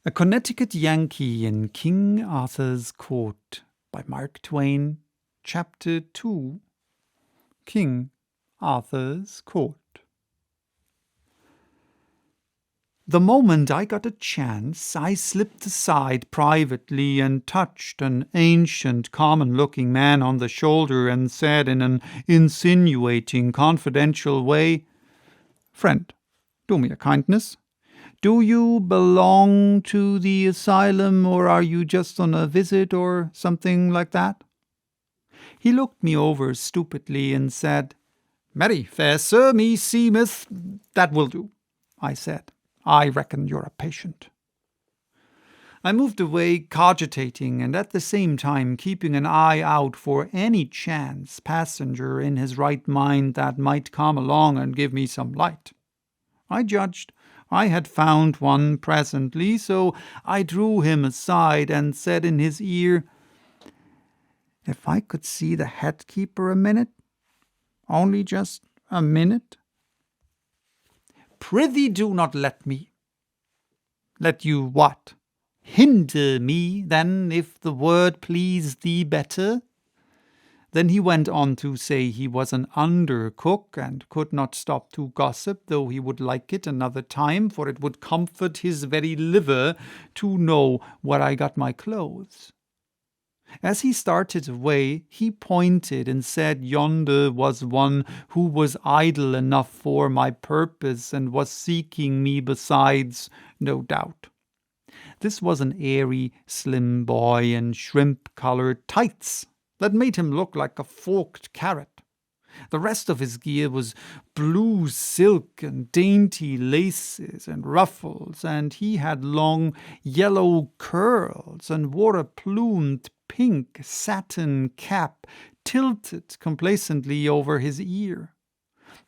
A Connecticut Yankee in King Arthur's Court by Mark Twain, Chapter 2. King Arthur's Court. The moment I got a chance, I slipped aside privately and touched an ancient, common-looking man on the shoulder and said in an insinuating, confidential way, "Friend, do me a kindness. Do you belong to the asylum, or are you just on a visit or something like that?" He looked me over stupidly and said, "Marry, fair sir, me seemeth that will do," I said. "I reckon you're a patient." I moved away cogitating and at the same time keeping an eye out for any chance passenger in his right mind that might come along and give me some light. I judged I had found one presently, so I drew him aside and said in his ear, "If I could see the head keeper a minute, only just a minute." "Prithee do not let me." "Let you what?" "Hinder me, then, if the word please thee better." Then he went on to say he was an undercook and could not stop to gossip, though he would like it another time, for it would comfort his very liver to know where I got my clothes. As he started away, he pointed and said yonder was one who was idle enough for my purpose and was seeking me besides, no doubt. This was an airy, slim boy in shrimp-coloured tights that made him look like a forked carrot. The rest of his gear was blue silk and dainty laces and ruffles, and he had long yellow curls and wore a plumed pink satin cap tilted complacently over his ear.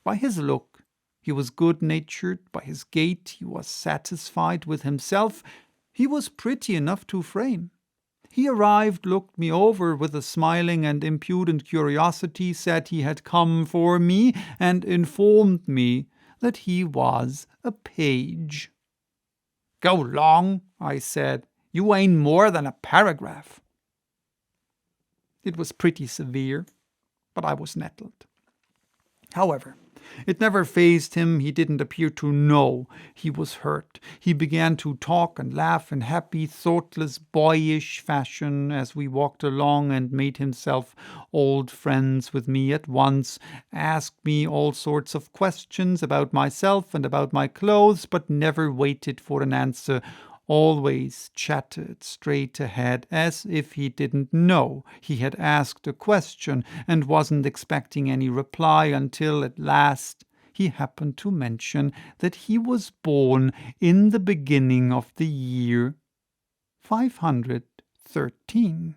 By his look he was good-natured, by his gait he was satisfied with himself. He was pretty enough to frame. He arrived, looked me over with a smiling and impudent curiosity, said he had come for me, and informed me that he was a page. "Go long," I said. "You ain't more than a paragraph." It was pretty severe, but I was nettled. However, it never fazed him. He didn't appear to know he was hurt. He began to talk and laugh in happy, thoughtless, boyish fashion as we walked along, and made himself old friends with me at once, asked me all sorts of questions about myself and about my clothes, but never waited for an answer, always chattered straight ahead as if he didn't know he had asked a question and wasn't expecting any reply, until at last he happened to mention that he was born in the beginning of the year 513.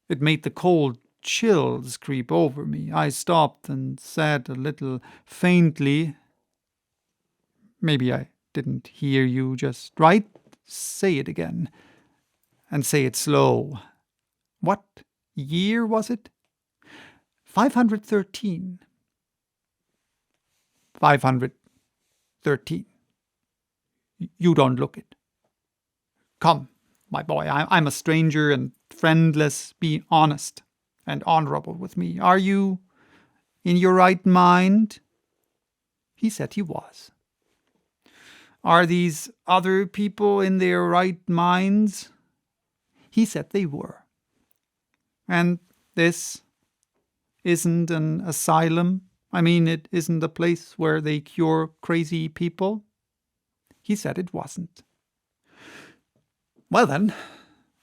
It made the cold chills creep over me. I stopped and said a little faintly, "Maybe I didn't hear you just right. Say it again, and say it slow. What year was it?" 513. 513. You don't look it. Come, my boy, I'm a stranger and friendless. Be honest and honorable with me. Are you in your right mind? He said he was. Are these other people in their right minds? He said they were. And this isn't an asylum? I mean, it isn't a place where they cure crazy people? He said it wasn't. Well then,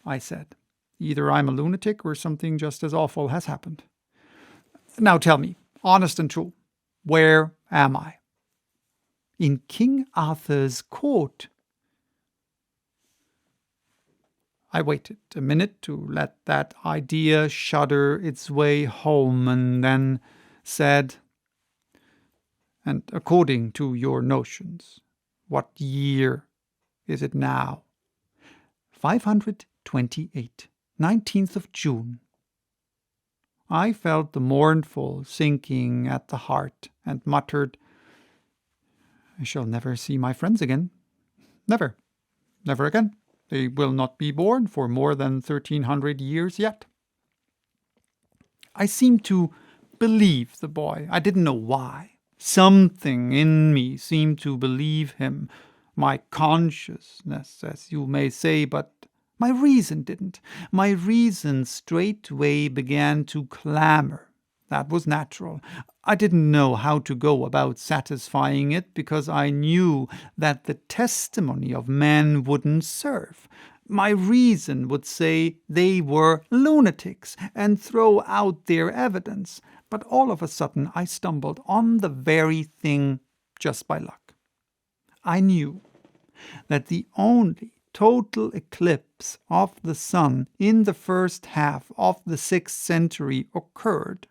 I said, either I'm a lunatic or something just as awful has happened. Now tell me, honest and true, where am I? In King Arthur's court. I waited a minute to let that idea shudder its way home, and then said, "And according to your notions, what year is it now?" 528, 19th of June. I felt the mournful sinking at the heart, and muttered, "I shall never see my friends again. Never. Never again. They will not be born for more than 1,300 years yet. I seemed to believe the boy. I didn't know why. Something in me seemed to believe him. My consciousness, as you may say, but my reason didn't. My reason straightway began to clamor. That was natural. I didn't know how to go about satisfying it because I knew that the testimony of men wouldn't serve. My reason would say they were lunatics and throw out their evidence. But all of a sudden I stumbled on the very thing just by luck. I knew that the only total eclipse of the sun in the first half of the 6th century occurred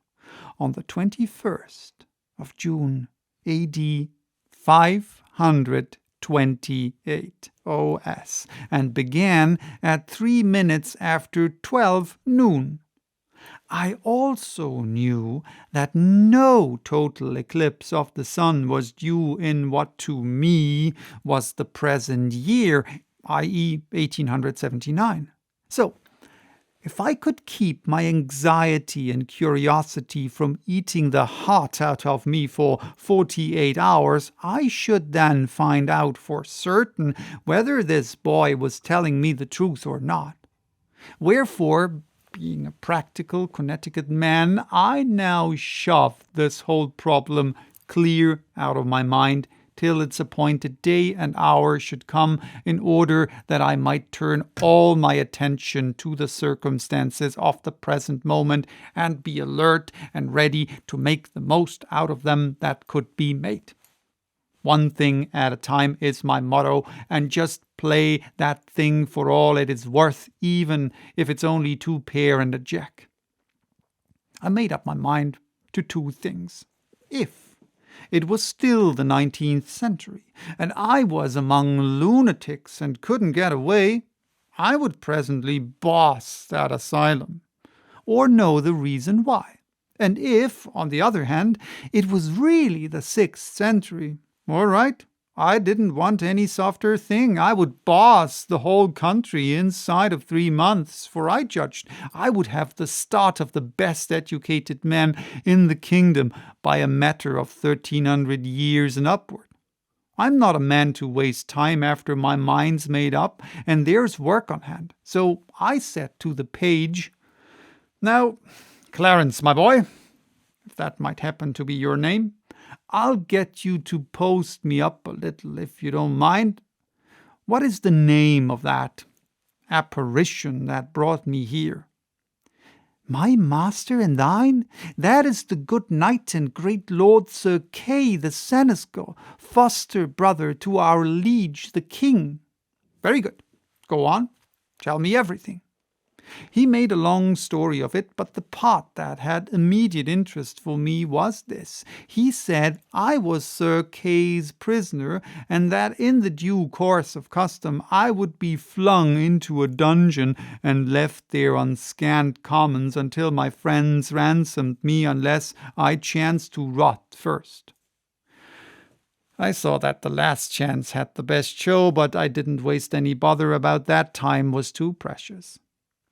on the 21st of June, A.D. 528 OS, and began at 3 minutes after 12 noon. I also knew that no total eclipse of the sun was due in what to me was the present year, i.e. 1879. So, if I could keep my anxiety and curiosity from eating the heart out of me for 48 hours, I should then find out for certain whether this boy was telling me the truth or not. Wherefore, being a practical Connecticut man, I now shoved this whole problem clear out of my mind till its appointed day and hour should come, in order that I might turn all my attention to the circumstances of the present moment and be alert and ready to make the most out of them that could be made. One thing at a time is my motto, and just play that thing for all it is worth, even if it's only 2 pair and a jack. I made up my mind to 2 things. If it was still the 19th century, and I was among lunatics and couldn't get away, I would presently boss that asylum, or know the reason why. And if, on the other hand, it was really the 6th century, all right, I didn't want any softer thing. I would boss the whole country inside of 3 months, for I judged I would have the start of the best educated men in the kingdom by a matter of 1,300 years and upward. I'm not a man to waste time after my mind's made up, and there's work on hand. So I said to the page, "Now, Clarence, my boy, if that might happen to be your name, I'll get you to post me up a little, if you don't mind. What is the name of that apparition that brought me here?" "My master and thine? That is the good knight and great lord Sir Kay the Seneschal, foster brother to our liege the king." "Very good. Go on. Tell me everything." He made a long story of it, but the part that had immediate interest for me was this. He said I was Sir Kay's prisoner, and that in the due course of custom I would be flung into a dungeon and left there on scant commons until my friends ransomed me, unless I chanced to rot first. I saw that the last chance had the best show, but I didn't waste any bother about that. Time was too precious.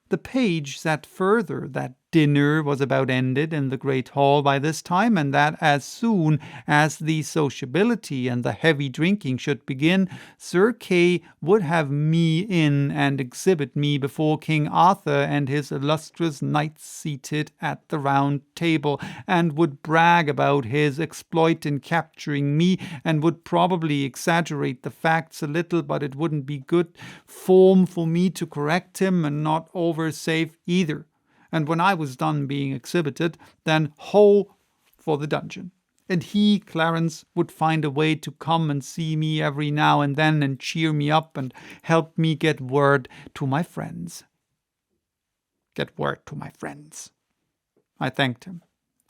The page said further that dinner was about ended in the great hall by this time, and that as soon as the sociability and the heavy drinking should begin, Sir Kay would have me in and exhibit me before King Arthur and his illustrious knights seated at the round table, and would brag about his exploit in capturing me, and would probably exaggerate the facts a little, but it wouldn't be good form for me to correct him and not over safe either. And when I was done being exhibited, then ho for the dungeon. And he, Clarence, would find a way to come and see me every now and then and cheer me up and help me get word to my friends. Get word to my friends. I thanked him.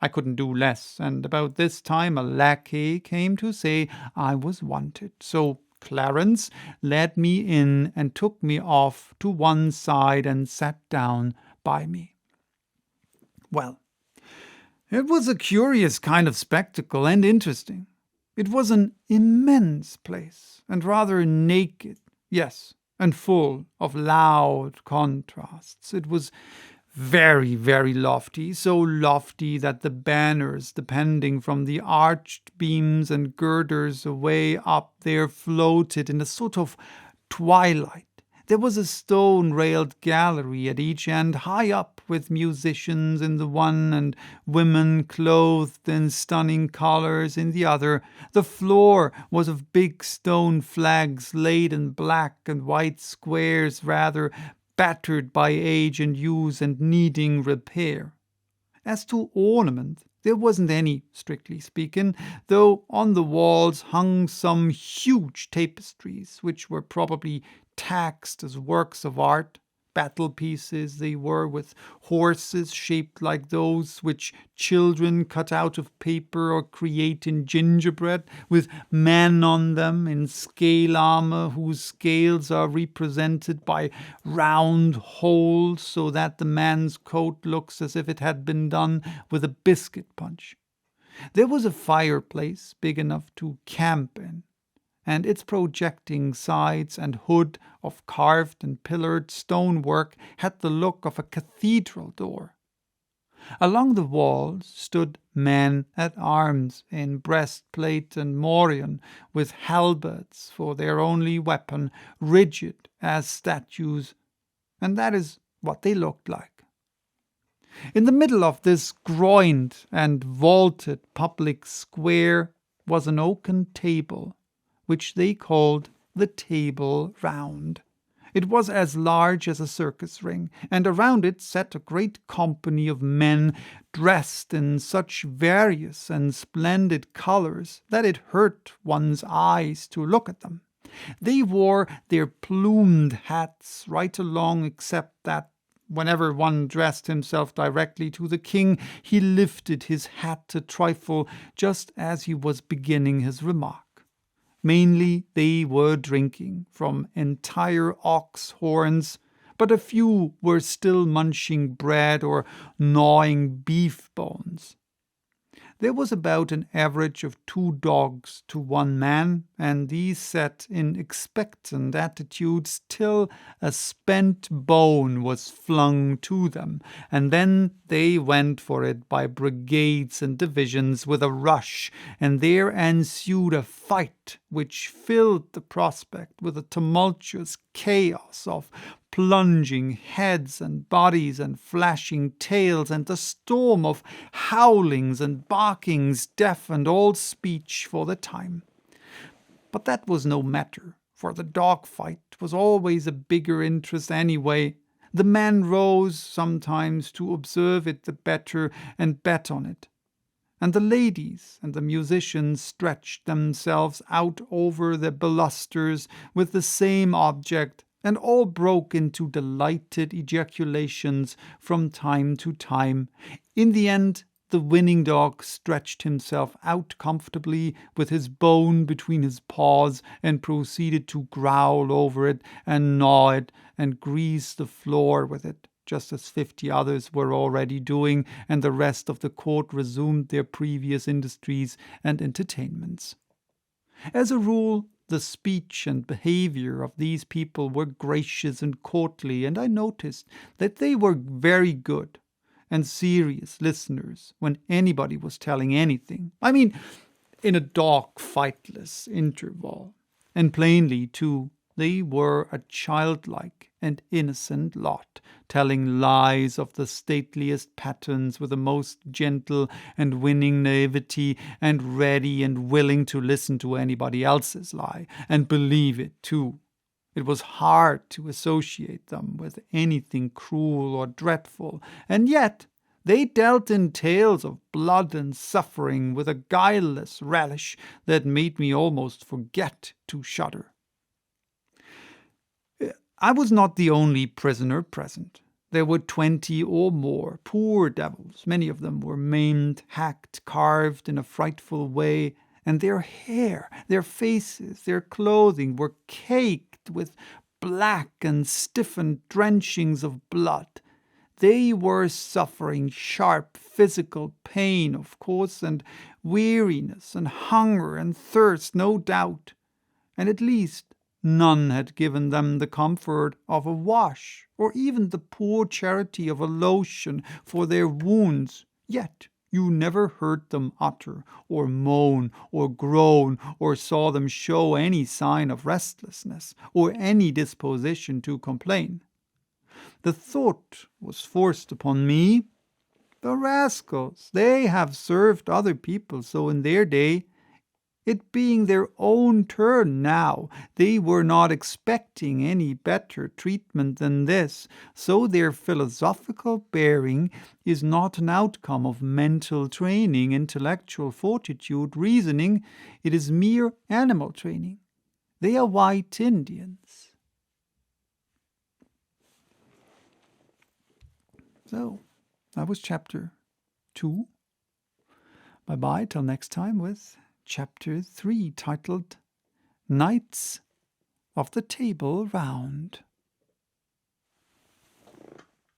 I couldn't do less, and about this time a lackey came to say I was wanted. So Clarence led me in and took me off to one side and sat down by me. Well, it was a curious kind of spectacle and interesting. It was an immense place, and rather naked Yes, and full of loud contrasts. It was very, very lofty, so lofty that the banners depending from the arched beams and girders away up there floated in a sort of twilight. There was a stone-railed gallery at each end, high up, with musicians in the one and women clothed in stunning colours in the other. The floor was of big stone flags laid in black and white squares, rather battered by age and use and needing repair. As to ornament, there wasn't any, strictly speaking, though on the walls hung some huge tapestries, which were probably taxed as works of art. Battle pieces they were, with horses shaped like those which children cut out of paper or create in gingerbread, with men on them in scale armor whose scales are represented by round holes, so that the man's coat looks as if it had been done with a biscuit punch. There was a fireplace big enough to camp in, and its projecting sides and hood of carved and pillared stonework had the look of a cathedral door. Along the walls stood men at arms in breastplate and morion, with halberds for their only weapon, rigid as statues, and that is what they looked like. In the middle of this groined and vaulted public square was an oaken table, which they called the Table Round. It was as large as a circus ring, and around it sat a great company of men dressed in such various and splendid colours that it hurt one's eyes to look at them. They wore their plumed hats right along, except that whenever one addressed himself directly to the king, he lifted his hat a trifle just as he was beginning his remark. Mainly they were drinking from entire ox horns, but a few were still munching bread or gnawing beef bones. There was about an average of 2 dogs to 1 man, and these sat in expectant attitudes till a spent bone was flung to them, and then they went for it by brigades and divisions with a rush, and there ensued a fight which filled the prospect with a tumultuous chaos of plunging heads and bodies and flashing tails, and a storm of howlings and barkings deafened all speech for the time. But that was no matter, for the dogfight was always a bigger interest anyway. The men rose sometimes to observe it the better and bet on it, and the ladies and the musicians stretched themselves out over the balusters with the same object, and all broke into delighted ejaculations from time to time. In the end, the winning dog stretched himself out comfortably with his bone between his paws, and proceeded to growl over it and gnaw it and grease the floor with it, just as 50 others were already doing, and the rest of the court resumed their previous industries and entertainments. As a rule, the speech and behavior of these people were gracious and courtly, and I noticed that they were very good and serious listeners when anybody was telling anything. I mean, in a dog-fightless interval. And plainly, too, they were a childlike and innocent lot, telling lies of the stateliest patterns with the most gentle and winning naivety, and ready and willing to listen to anybody else's lie, and believe it too. It was hard to associate them with anything cruel or dreadful, and yet they dealt in tales of blood and suffering with a guileless relish that made me almost forget to shudder. I was not the only prisoner present. There were 20 or more poor devils. Many of them were maimed, hacked, carved in a frightful way, and their hair, their faces, their clothing were caked with black and stiffened drenchings of blood. They were suffering sharp physical pain, of course, and weariness and hunger and thirst, no doubt, and at least None had given them the comfort of a wash, or even the poor charity of a lotion for their wounds. Yet you never heard them utter, or moan, or groan, or saw them show any sign of restlessness, or any disposition to complain. The thought was forced upon me, the rascals, they have served other people so in their day. It being their own turn now, they were not expecting any better treatment than this, so their philosophical bearing is not an outcome of mental training, intellectual fortitude, reasoning. It is mere animal training. They are white Indians. So, that was chapter 2. Bye-bye till next time with Chapter 3, titled Knights of the Table Round.